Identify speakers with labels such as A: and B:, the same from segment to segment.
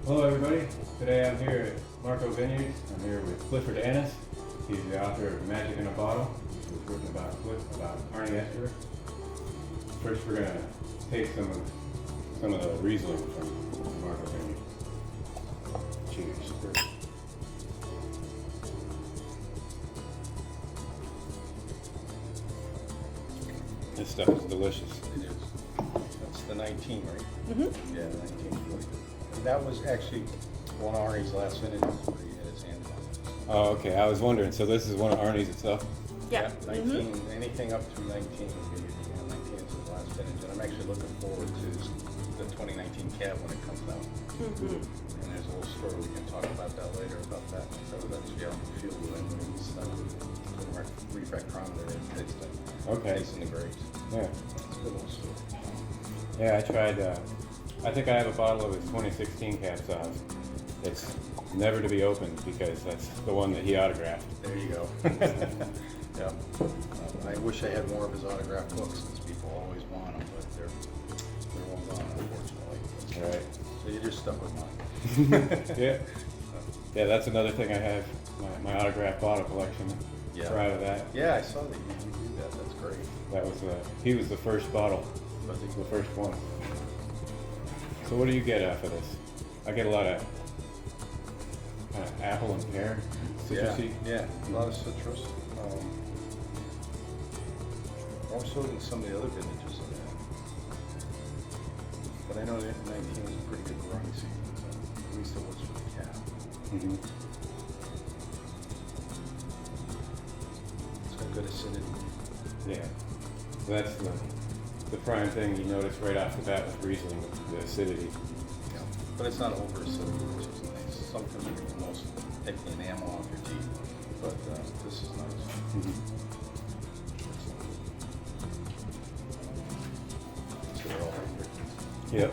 A: Hello everybody, today I'm here at Marco Vineyards. I'm here with Clifford. He's the author of Magic in a Bottle. He's written about Arnie Ester. First we're going to taste some of the Riesling from Marco Vineyards. Cheers. This stuff is delicious.
B: It is. That's the 19, right?
C: Mm-hmm.
B: Yeah, the 19 is really good. And that was actually one of Arnie's last vintages where he had his hands on it.
A: Oh, okay. I was wondering, so this is one of Arnie's itself?
C: Yeah.
B: 19, anything up to 19 would be, 19 is his last vintage. And I'm actually looking forward to the 2019 cab when it comes out.
C: Mm-hmm.
B: And there's a little story, we can talk about that later, about that. So that's out in the field with him when he's doing our refractometer tasting.
A: Okay.
B: Tasting the grapes.
A: Yeah.
B: It's a good little story.
A: Yeah, I tried, I think I have a bottle of his 2016 Cab Sauv. It's never to be opened because that's the one that he autographed.
B: There you go. Yeah. I wish I had more of his autographed books since people always want them, but they're all gone, unfortunately.
A: All right.
B: So you just stuck with mine.
A: Yeah. Yeah, that's another thing I have, my autographed bottle collection.
B: Yeah.
A: Proud of that.
B: Yeah, I saw that you do that. That's great.
A: That was, he was the first bottle.
B: Was he?
A: The first one. So what do you get off of this? I get a lot of apple and pear, citrusy.
B: Yeah, a lot of citrus. More so than some of the other vintages of that. But I know that 19 was a pretty good growing season, so at least it was for the cab.
A: Mm-hmm.
B: It's got good acidity.
A: Yeah. So that's the prime thing you notice right off the bat with Riesling, the acidity.
B: Yeah. But it's not over acidic, which is nice. Sometimes you can almost take the enamel off your teeth, but this is nice.
A: Mm-hmm.
B: So they're all right here.
A: Yep.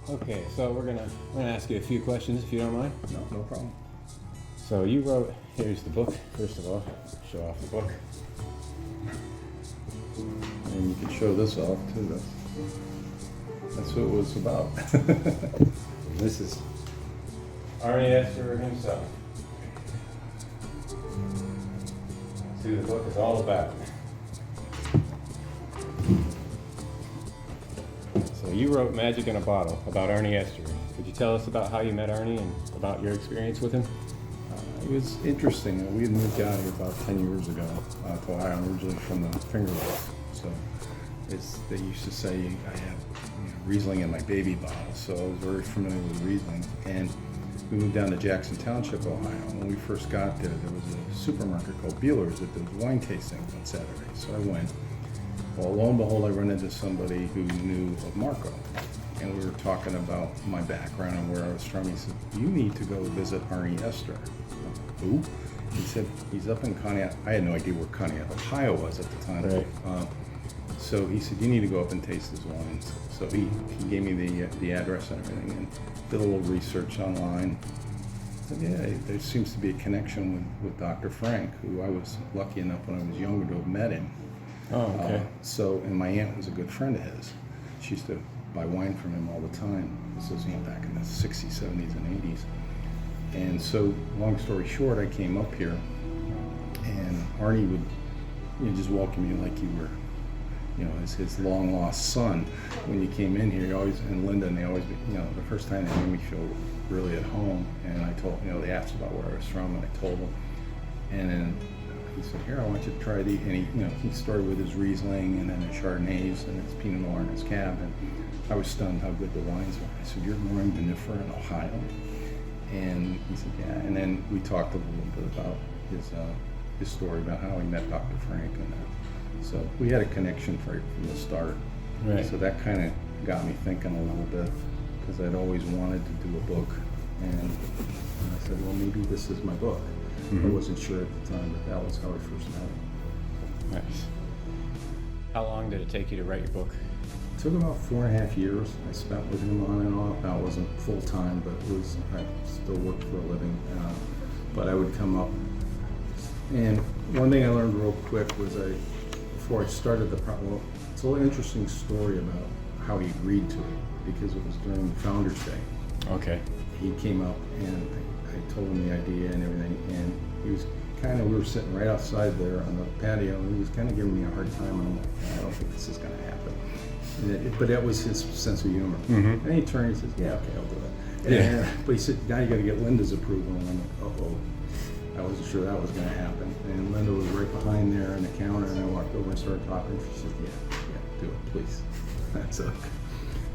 A: Okay, so we're gonna ask you a few questions if you don't mind.
B: No problem.
A: So you wrote, here's the book, first of all, show off the book.
D: And you can show this off too. That's what it was about.
A: This is Arnie Ester himself. That's who the book is all about. So you wrote Magic in a Bottle about Arnie Ester. Could you tell us about how you met Arnie and about your experience with him?
D: It was interesting. We had moved out here about 10 years ago to Ohio. I'm originally from the Finger Lakes. So they used to say I had Riesling in my baby bottle. So I was very familiar with Riesling. And we moved down to Jackson Township, Ohio. When we first got there, there was a supermarket called Beeler's that did wine tastings on Saturday. So I went. Well, lo and behold, I run into somebody who knew of Marco. And we were talking about my background and where I was from. He said, you need to go visit Arnie Ester. Who? He said, he's up in Conneaut. I had no idea where Conneaut, Ohio was at the time.
A: Right.
D: So he said, you need to go up and taste his wines. So he gave me the address and everything and did a little research online. said, yeah, there seems to be a connection with Dr. Frank, who I was lucky enough when I was younger to have met him.
A: Oh, okay.
D: And my aunt was a good friend of his. She used to buy wine from him all the time. This was back in the 60s, 70s, and 80s. And so, long story short, I came up here, and Arnie would just welcome you like you were, as his long lost son. When you came in here, and Linda, and they always, the first time they made me feel really at home. And I told, they asked about where I was from, and I told them. And then he said, here, I want you to try the, and he started with his Riesling, and then his Chardonnays, and his Pinot Noir, and his Cab. And I was stunned how good the wines were. I said, you're growing vinifera in Ohio? And he said, yeah. And then we talked a little bit about his story about how he met Dr. Frank and that. So we had a connection from the start.
A: Right.
D: So that kind of got me thinking a little bit, because I'd always wanted to do a book. And I said, well, maybe this is my book. I wasn't sure at the time, but that was how I first met him.
A: Nice. How long did it take you to write your book?
D: It took about 4.5 years. I spent with him on and off. Now, it wasn't full time, but I still worked for a living. But I would come up. And one thing I learned real quick was before I started the problem, it's a little interesting story about how he agreed to it, because it was during Founders Day.
A: Okay.
D: He came up and I told him the idea and everything, and he was we were sitting right outside there on the patio, and he was kind of giving me a hard time, and I'm like, I don't think this is going to happen. But that was his sense of humor. And he turned and he says, yeah, okay, I'll do it.
A: Yeah.
D: But he said, now you got to get Linda's approval. And I'm like, uh-oh. I wasn't sure that was going to happen. And Linda was right behind there on the counter, and I walked over and started talking. She said, yeah, do it, please. That's okay.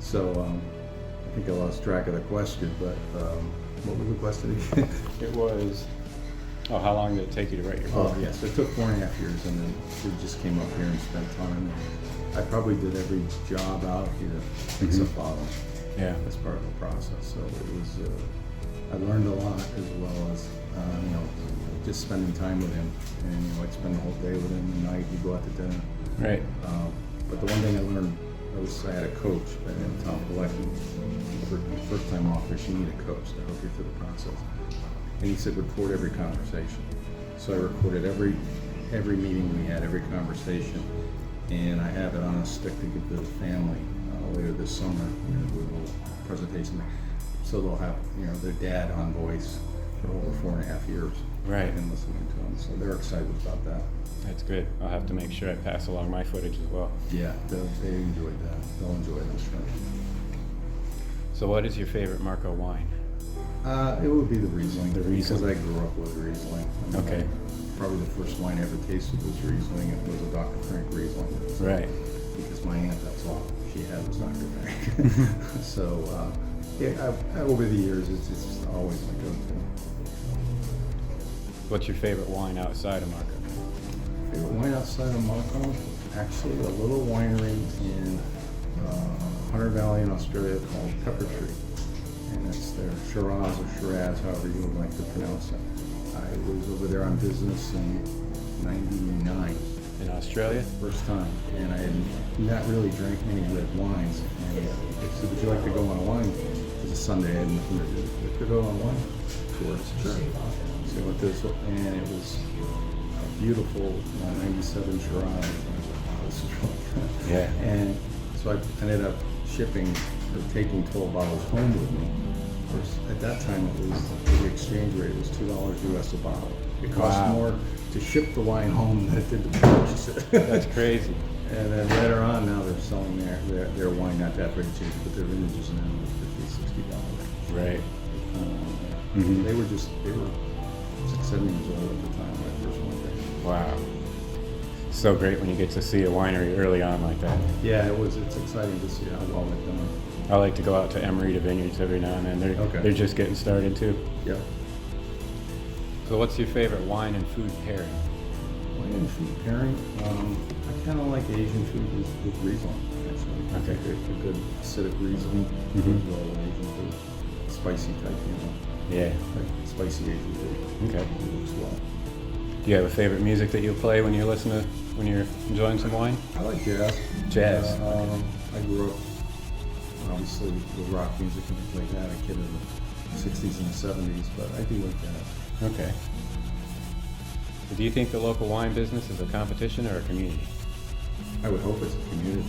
D: So I think I lost track of the question, but what was the question again?
A: It was, how long did it take you to write your book?
D: Oh, yes, it took 4.5 years, and then we just came up here and spent time. I probably did every job out here except bottle.
A: Yeah.
D: As part of the process. So it was, I learned a lot, as well as, just spending time with him. And, I'd spend the whole day with him, and night we'd go out to dinner.
A: Right.
D: But the one thing I learned, I had a coach by the name of Tom Galecki. First time offers, you need a coach to help you through the process. And he said, record every conversation. So I recorded every meeting we had, every conversation. And I have it on a stick to give to the family later this summer. We're going to do a little presentation. So they'll have, their dad on voice for over 4.5 years.
A: Right.
D: And listening to him. So they're excited about that.
A: That's good. I'll have to make sure I pass along my footage as well.
D: Yeah, they enjoyed that. They'll enjoy that. Sure.
A: So what is your favorite Marco wine?
D: It would be the Riesling.
A: The Riesling.
D: Because I grew up with Riesling.
A: Okay.
D: Probably the first wine I ever tasted was Riesling. It was a Dr. Frank Riesling.
A: Right.
D: Because my aunt, that's all she had was Dr. Frank. So, over the years, it's just always my go-to.
A: What's your favorite wine outside of Marco?
D: Favorite wine outside of Marco? Actually, a little winery in Hunter Valley in Australia called Pepper Tree. And it's their Shiraz or Shiraz, however you would like to pronounce it. I was over there on business in '99.
A: In Australia?
D: First time. And I had not really drank many red wines. And they said, would you like to go on a wine? It was a Sunday, I had nothing to do. Would you go on a wine tour? Sure. So I went this, and it was a beautiful 97 Shiraz. And I was like, wow, this is really good.
A: Yeah.
D: And so I ended up shipping or taking 12 bottles home with me. Of course, at that time, the exchange rate was $2 US a bottle. It cost more to ship the wine home than it did to purchase it.
A: That's crazy.
D: And then later on, now they're selling their wine not that very cheap, but their vintages now are $50, $60.
A: Right.
D: They were 6, 7 years old at the time when I first went there.
A: Wow. So great when you get to see a winery early on like that.
D: Yeah, it's exciting to see how well they've done.
A: I like to go out to Emerita Vineyards every now and then. They're just getting started too.
D: Yep.
A: So what's your favorite wine and food pairing?
D: Wine and food pairing? I kind of like Asian food with Riesling, actually.
A: Okay.
D: A good acidic Riesling as well as Asian food. Spicy type,
A: Yeah.
D: like spicy Asian food.
A: Okay.
D: It works well.
A: Do you have a favorite music that you play when you're enjoying some wine?
D: I like jazz.
A: Jazz.
D: I grew up obviously with rock music and things like that. A kid in 60s and 70s, but I do like that.
A: Okay. Do you think the local wine business is a competition or a community?
D: I would hope it's a community.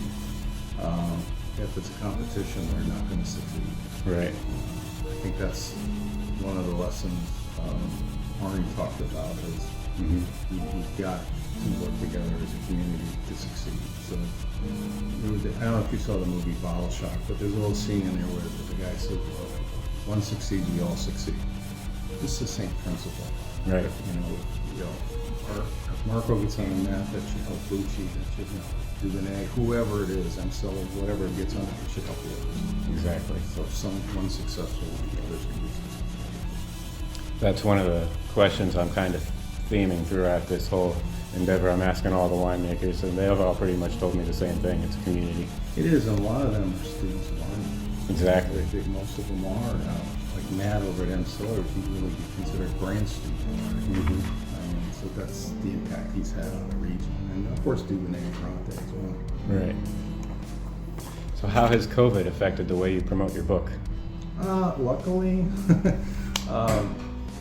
D: If it's a competition, they're not going to succeed.
A: Right.
D: I think that's one of the lessons Arnie talked about is you've got to work together as a community to succeed. So I don't know if you saw the movie Bottle Shock, but there's a little scene in there where the guy said, well, one succeeds, we all succeed. It's the same principle.
A: Right.
D: If Marco gets on the map, that should help Lucci, that should help Duvernay, whoever it is, Amstel, whatever gets on it, it should help the others.
A: Exactly.
D: So if someone's successful, the others can be successful.
A: That's one of the questions I'm kind of theming throughout this whole endeavor. I'm asking all the winemakers, and they've all pretty much told me the same thing. It's a community.
D: It is, and a lot of them are students of Arnie.
A: Exactly.
D: I think most of them are now. Like Matt over at Amstel, he really be considered a brand student of Arnie. So that's the impact he's had on the region. And of course, Duvernay and Bronte as well.
A: Right. So how has COVID affected the way you promote your book?
D: Luckily,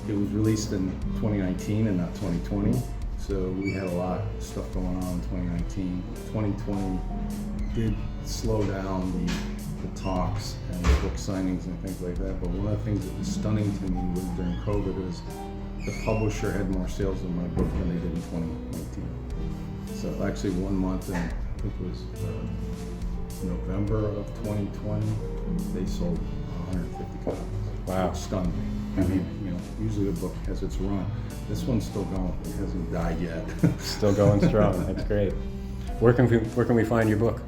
D: it was released in 2019 and not 2020. So we had a lot of stuff going on in 2019. 2020 did slow down the talks and the book signings and things like that. But one of the things that was stunning to me was during COVID is the publisher had more sales of my book than they did in 2019. So actually 1 month in, I think it was November of 2020, they sold 150 copies.
A: Wow.
D: Which stunned me. I mean, usually a book has its run. This one's still going. It hasn't died yet.
A: Still going strong. That's great. Where can we find your book?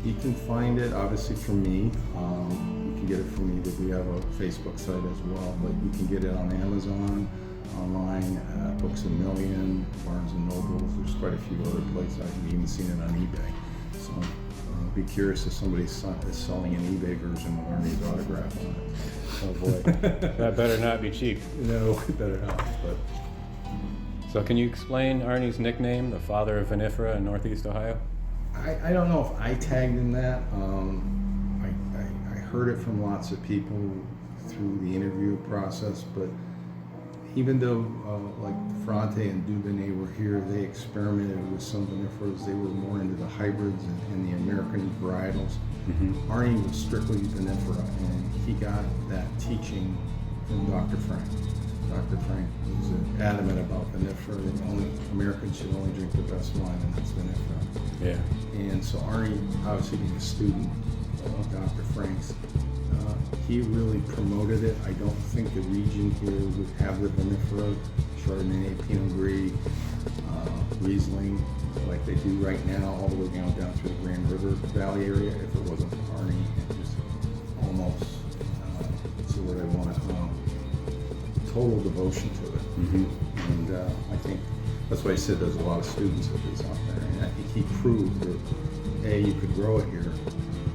D: You can find it obviously from me. You can get it from me, but we have a Facebook site as well. But you can get it on Amazon, online, Books A Million, Barnes and Nobles. There's quite a few other places. I've even seen it on eBay. So be curious if somebody is selling an eBay version of Arnie's autograph on it.
A: Oh boy, that better not be cheap.
D: No, it better not. But
A: so can you explain Arnie's nickname, the father of vinifera in Northeast Ohio?
D: I don't know if I tagged in that. I heard it from lots of people through the interview process, but even though like Fronte and Duvernay were here, they experimented with some vinifers. They were more into the hybrids and the American varietals. Arnie was strictly vinifera, and he got that teaching from Dr. Frank. Dr. Frank was adamant about vinifera. Americans should only drink the best wine, and that's vinifera.
A: Yeah.
D: And so Arnie, obviously being a student of Dr. Frank's, he really promoted it. I don't think the region here would have the vinifera, Chardonnay, Pinot Gris, Riesling, like they do right now, all the way down through the Grand River Valley area. If it wasn't for Arnie, it just almost, to where they want total devotion to it. And I think that's why he said there's a lot of students of his out there. And I think he proved that A, you could grow it here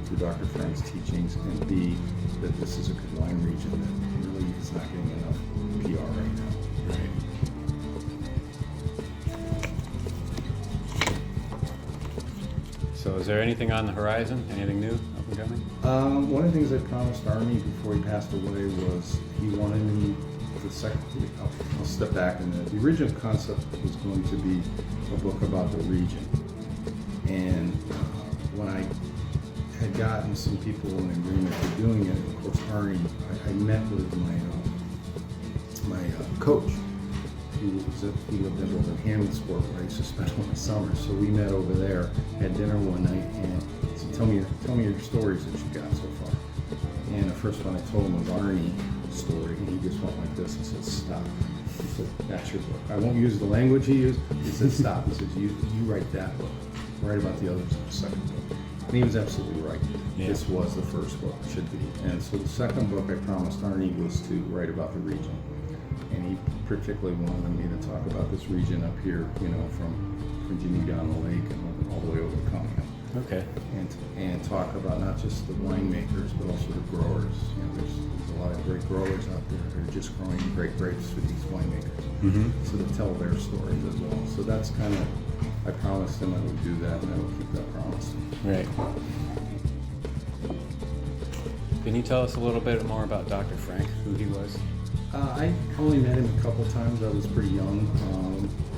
D: through Dr. Frank's teachings, and B, that this is a good wine region that really is not getting enough PR right now.
A: Right. So is there anything on the horizon? Anything new, up and coming?
D: One of the things I promised Arnie before he passed away was he wanted me I'll step back a minute. The original concept was going to be a book about the region. And when I had gotten some people in agreement for doing it, of course Arnie, I met with my coach. He lived over in Hammondsport where I used to spend all my summers. So we met over there, had dinner one night, and he said, tell me your stories that you got so far. And the first one I told him was Arnie's story, and he just went like this and said, stop. He said, that's your book. I won't use the language he used. He said, stop. He says, you write that book. Write about the others in the second book. And he was absolutely right.
A: Yeah.
D: This was the first book, should be. And so the second book I promised Arnie was to write about the region. And he particularly wanted me to talk about this region up here, from Virginia down the lake and all the way over to Cunningham.
A: Okay.
D: And talk about not just the winemakers, but also the growers. There's a lot of great growers out there that are just growing great grapes for these winemakers. So to tell their stories as well. So that's kind of, I promised him I would do that, and I will keep that promise.
A: Right. Can you tell us a little bit more about Dr. Frank, who he was?
D: I only met him a couple times. I was pretty young,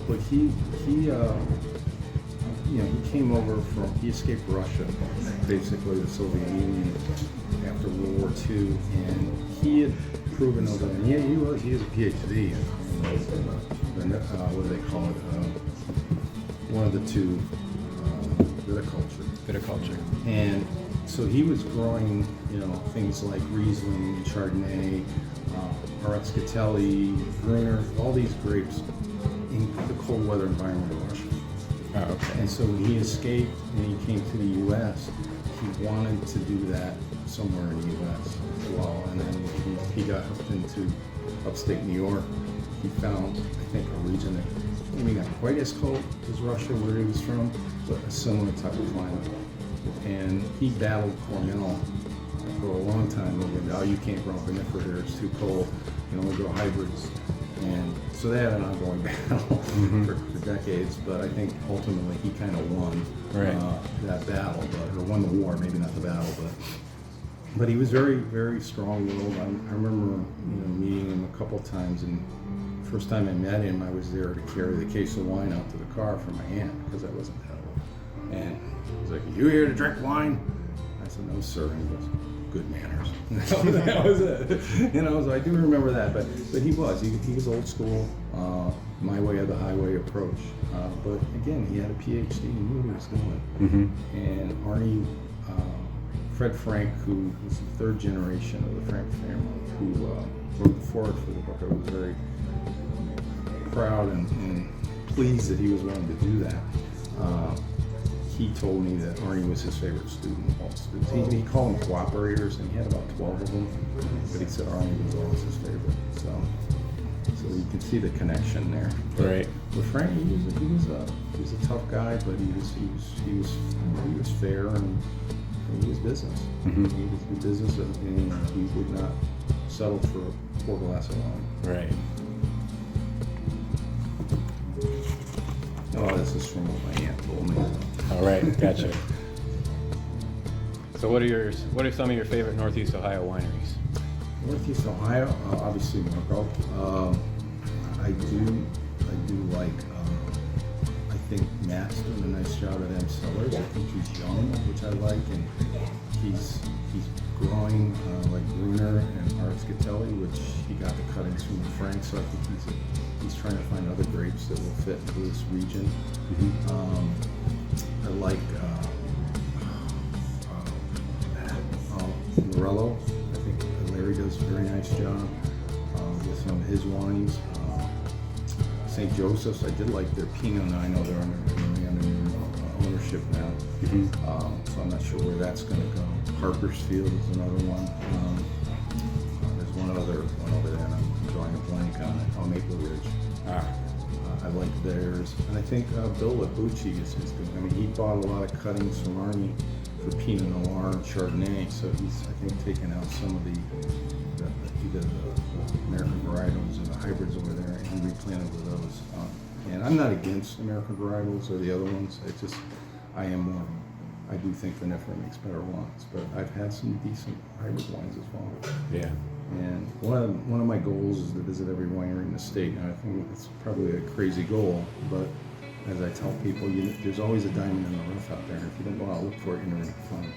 D: but he came over from, he escaped Russia, basically the Soviet Union, after World War II, and he had proven over there. Yeah, he has a PhD in what do they call it? One of the two, viticulture.
A: Viticulture.
D: And so he was growing, things like Riesling, Chardonnay, Aretscatelli, Gruner, all these grapes in the cold weather environment of Russia.
A: Oh, okay.
D: And so when he escaped and he came to the U.S., he wanted to do that somewhere in the U.S. as well. And then he got hooked into upstate New York. He found, I think, a region that maybe not quite as cold as Russia, where he was from, but a similar type of climate. And he battled Cornell for a long time. Oh, you can't grow vinifera here, it's too cold. You can only grow hybrids. And so they had an ongoing battle for decades, but I think ultimately he kind of won that battle, or won the war, maybe not the battle, but he was very, very strong-willed. I remember meeting him a couple times, and first time I met him, I was there to carry the case of wine out to the car for my aunt, because I wasn't that old. And he was like, "Are you here to drink wine?" I said, "No, sir." And he goes, "Good manners." That was it. So I do remember that, but he was old school, my way or the highway approach. But again, he had a PhD, he knew what he was doing. And Arnie, Fred Frank, who was the third generation of the Frank family, who wrote the foreword for the book, I was very proud and pleased that he was willing to do that. He told me that Arnie was his favorite student of all students. He called them cooperators, and he had about 12 of them, but he said Arnie was always his favorite. So you can see the connection there.
A: Right.
D: But Frank, he was a tough guy, but he was fair, and he was business. He was in business, and he would not settle for a poor glass of wine.
A: Right.
D: Oh, this is from what my aunt told me.
A: All right, gotcha. So what are some of your favorite Northeast Ohio wineries?
D: Northeast Ohio, obviously Marco. I do like. I think Matt's doing a nice job at M Cellars. I think he's young, which I like, and he's growing like Gruner and Aretscatelli, which he got the cuttings from Frank. So I think he's trying to find other grapes that will fit into this region. I like Morello. I think Larry does a very nice job with some of his wines. St. Joseph's, I did like their Pinot. Now I know they're under ownership now, so I'm not sure where that's going to go. Harpersfield is another one. There's one over there, and I'm drawing a blank on it. Oh, Maple Ridge. I like theirs, and I think Bill Labucci is good. I mean, he bought a lot of cuttings from Arnie for Pinot Noir and Chardonnay, so he's, I think, taken out some of the American varietals and the hybrids over there, and he replanted with those. And I'm not against American varietals or the other ones. I do think vinifera makes better wines, but I've had some decent hybrid wines as well.
A: Yeah.
D: And one of my goals is to visit every winery in the state. And I think it's probably a crazy goal, but as I tell people, there's always a diamond in the rough out there. If you don't go out and look for it, you're never going to find it.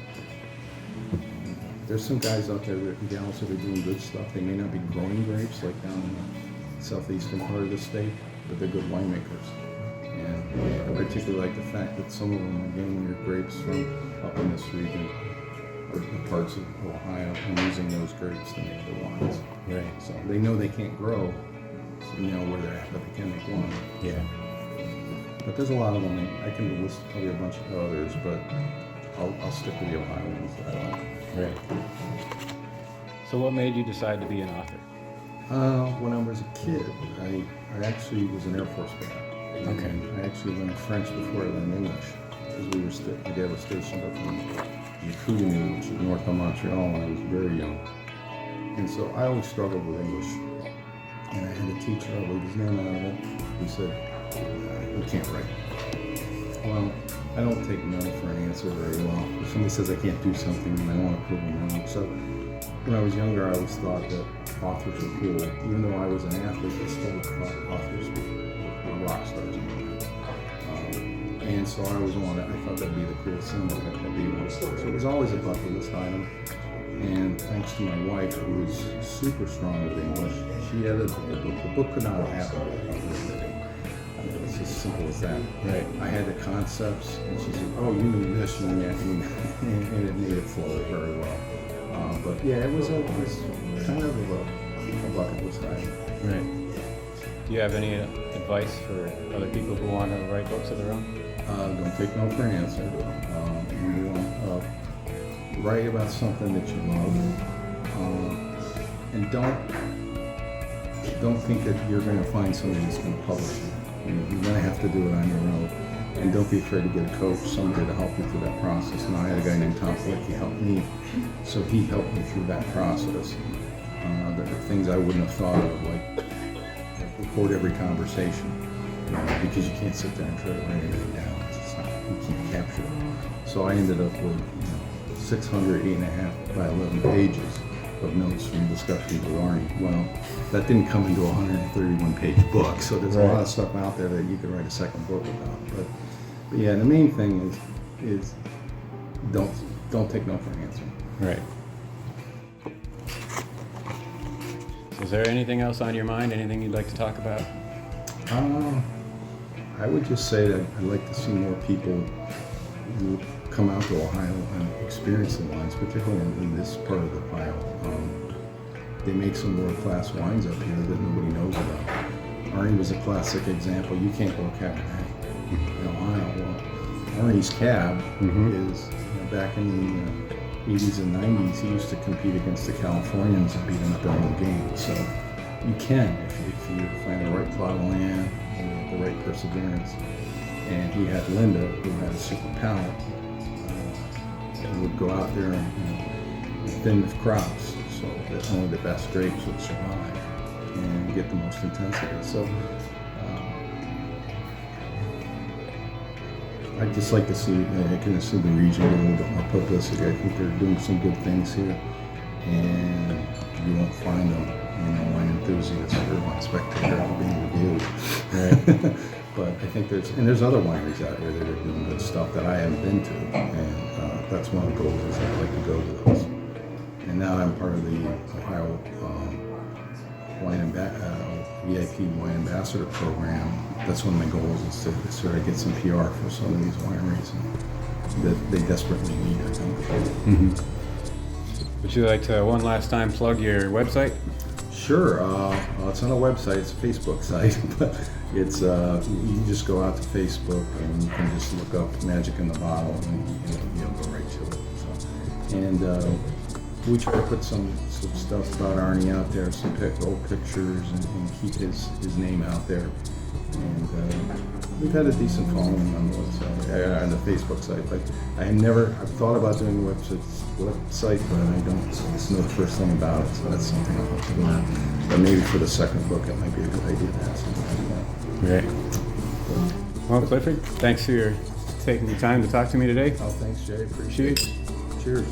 D: There's some guys out there and gals that are doing good stuff. They may not be growing grapes like down in the southeastern part of the state, but they're good winemakers. And I particularly like the fact that some of them are getting their grapes from up in this region or parts of Ohio and using those grapes to make their wines.
A: Right.
D: So they know they can't grow, so they know where they're at, but they can make wine.
A: Yeah.
D: But there's a lot of them. I can list probably a bunch of others, but I'll stick with the Ohio ones that I like.
A: Right. So what made you decide to be an author?
D: When I was a kid, I actually was an Air Force brat.
A: Okay.
D: I actually learned French before I learned English, because my dad was stationed up in Chicoutimi, which is north of Montreal, when I was very young. And so I always struggled with English. And I had a teacher, I'll leave his name out of it, who said, "You can't write." Well, I don't take no for an answer very well. If somebody says I can't do something, then I want to prove them wrong. So when I was younger, I always thought that authors were cool. Even though I was an athlete, I still thought authors were rock stars in my life. And so I always wanted, I thought that'd be the coolest thing to be one. So it was always a bucket list item. And thanks to my wife, who was super strong with English, she edited the book. The book could not have happened without her editing. It's as simple as that.
A: Right.
D: I had the concepts, and she said, "Oh, you knew this, you knew that," and it made it flow very well. But yeah, it was kind of a bucket list item.
A: Right. Do you have any advice for other people who want to write books of their own?
D: Don't take no for an answer. You want write about something that you love, and don't think that you're going to find somebody that's going to publish it. You're going to have to do it on your own, and don't be afraid to get a coach, somebody to help you through that process. And I had a guy named Tom Flick, he helped me, so he helped me through that process. There are things I wouldn't have thought of, like record every conversation, because you can't sit there and try to write everything down. It's just not, you can't capture it. So I ended up with 600, 8.5 by 11 pages of notes from discussions with Arnie. Well, that didn't come into a 131-page book, so there's a lot of stuff out there that you could write a second book about. But yeah, the main thing is don't take no for an answer.
A: Right. Is there anything else on your mind? Anything you'd like to talk about?
D: I would just say that I'd like to see more people who come out to Ohio and experience the wines, particularly in this part of the Ohio. They make some world-class wines up here that nobody knows about. Arnie was a classic example. You can't go Cabernet in Ohio. Well, Arnie's Cab is, back in the 80s and 90s, he used to compete against the Californians and beat them at their own game. So you can, if you find the right plot of land and the right perseverance. And he had Linda, who had a super palate, and would go out there and thin the crops so that only the best grapes would survive and get the most intensity. So I'd just like to see, I can see the region get a little bit more publicity. I think they're doing some good things here, and you won't find them, wine enthusiasts or wine spectator being reviewed. Right. But I think there's other wineries out here that are doing good stuff that I haven't been to, and that's one of the goals is I'd like to go to those. And now I'm part of the Ohio VIP Wine Ambassador Program. That's one of my goals is to sort of get some PR for some of these wineries that they desperately need, I think.
A: Mm-hmm. Would you like to one last time plug your website?
D: Sure. It's on a website. It's a Facebook site, but it's you just go out to Facebook and you can just look up Magic in the Bottle and you'll go right to it. So, and we try to put some stuff about Arnie out there, some old pictures, and keep his name out there. And we've had a decent following on the website, on the Facebook site. But I've thought about doing a website, but I don't know the first thing about it. So that's something I'll have to learn. But maybe for the second book, it might be a good idea to have something like that.
A: Great. Well, Clifford, thanks for taking the time to talk to me today.
D: Oh, thanks, Jay. Appreciate it. Cheers.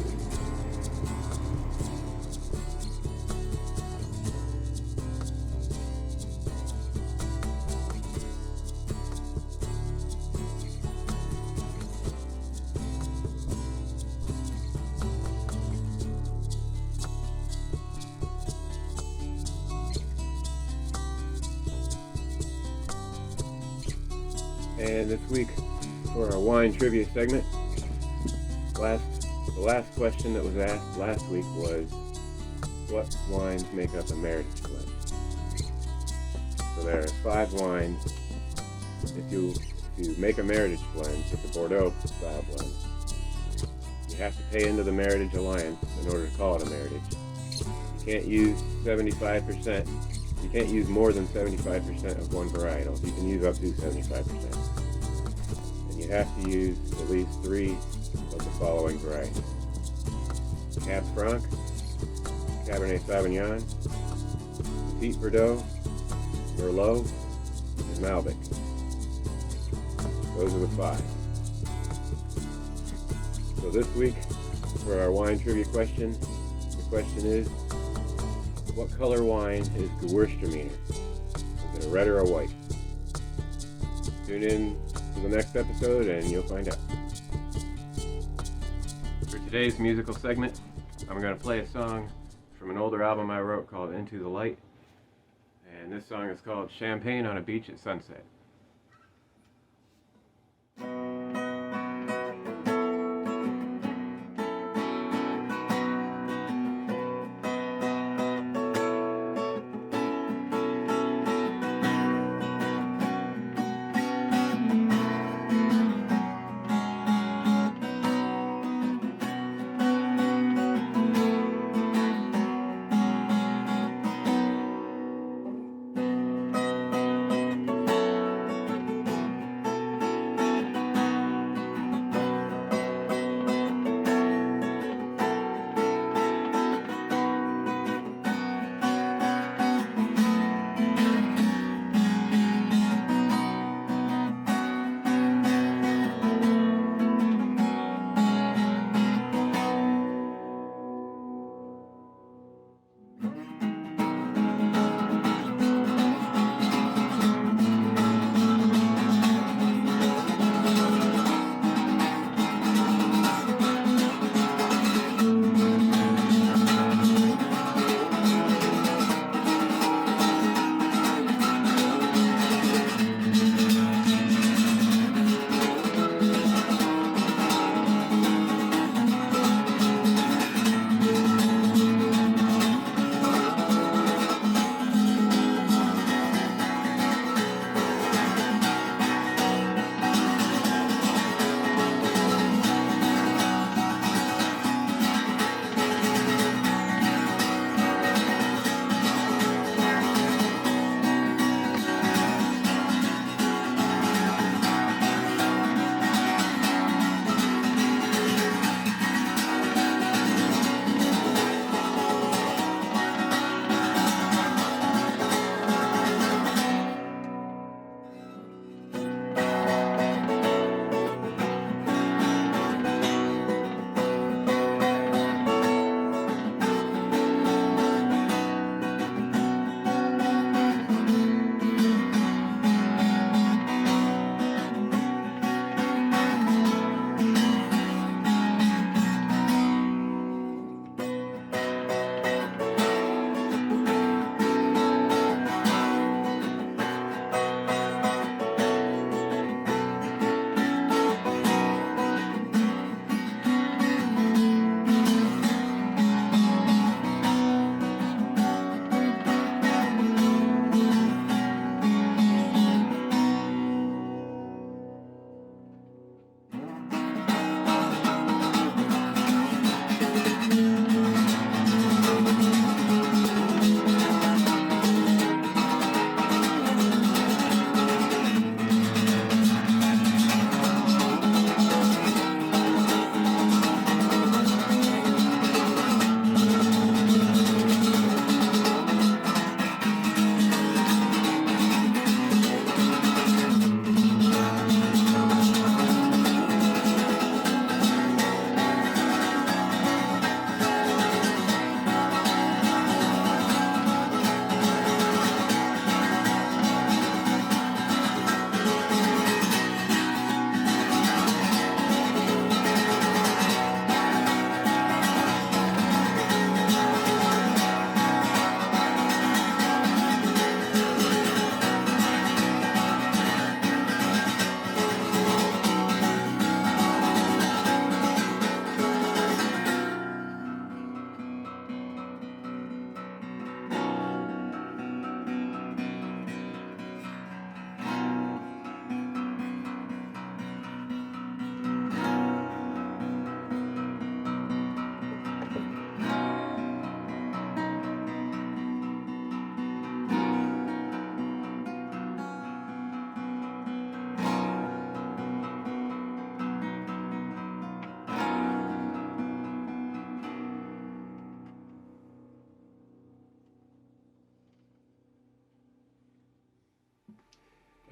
C: And this week, for our wine trivia segment, the last question that was asked last week was, what wines make up a Meritage blend? So there are 5 wines. If you make a Meritage blend, it's a Bordeaux style blend, you have to pay into the Meritage Alliance in order to call it a Meritage. You can't use 75%. You can't use more than 75% of one varietal. You can use up to 75%. And you have to use at least 3 of the following varieties: Cab Franc, Cabernet Sauvignon, Petit Verdot, Merlot, and Malbec. Those are the 5. this week, for our wine trivia question, the question is, what color wine is Gewürztraminer? Is it a red or a white? Tune in to the next episode and you'll find out. For today's musical segment, I'm going to play a song from an older album I wrote called Into the Light. And this song is called Champagne on a Beach at Sunset.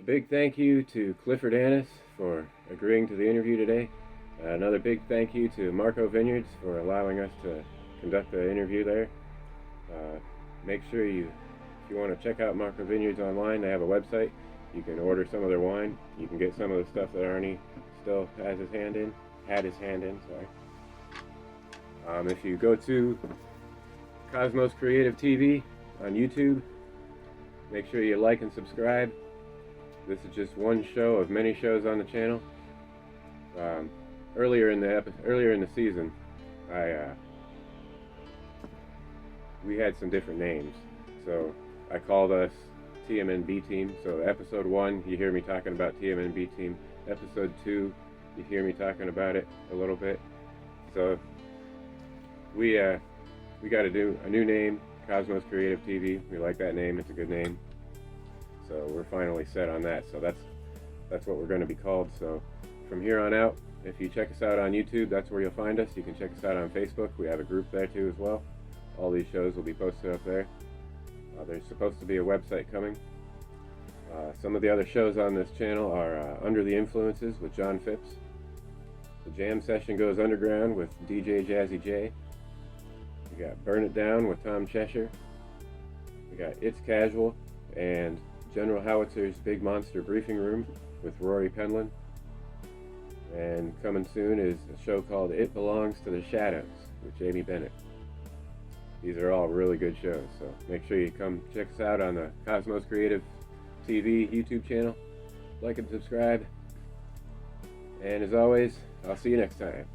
C: A big thank you to Clifford Annis for agreeing to the interview today. Another big thank you to Marco Vineyards for allowing us to conduct the interview there. Make sure if you want to check out Marco Vineyards online, they have a website. You can order some of their wine. You can get some of the stuff that Arnie still had his hand in. If you go to Cosmos Creative TV on YouTube, make sure you like and subscribe. This is just one show of many shows on the channel. Earlier in the season, we had some different names. So I called us TMNB Team. So episode 1, you hear me talking about TMNB Team. Episode 2, you hear me talking about it a little bit. So we got to do a new name, Cosmos Creative TV. We like that name. It's a good name. So we're finally set on that. So that's what we're going to be called. So from here on out, if you check us out on YouTube, that's where you'll find us. You can check us out on Facebook. We have a group there too as well. All these shows will be posted up there. There's supposed to be a website coming. Some of the other shows on this channel are Under the Influences with John Phipps. The Jam Session Goes Underground with DJ Jazzy J. We got Burn It Down with Tom Cheshire. We got It's Casual and General Howitzer's Big Monster Briefing Room with Rory Penland. And coming soon is a show called It Belongs to the Shadows with Jamie Bennett. These are all really good shows, so make sure you come check us out on the Cosmos Creative TV YouTube channel. Like and subscribe. And as always, I'll see you next time.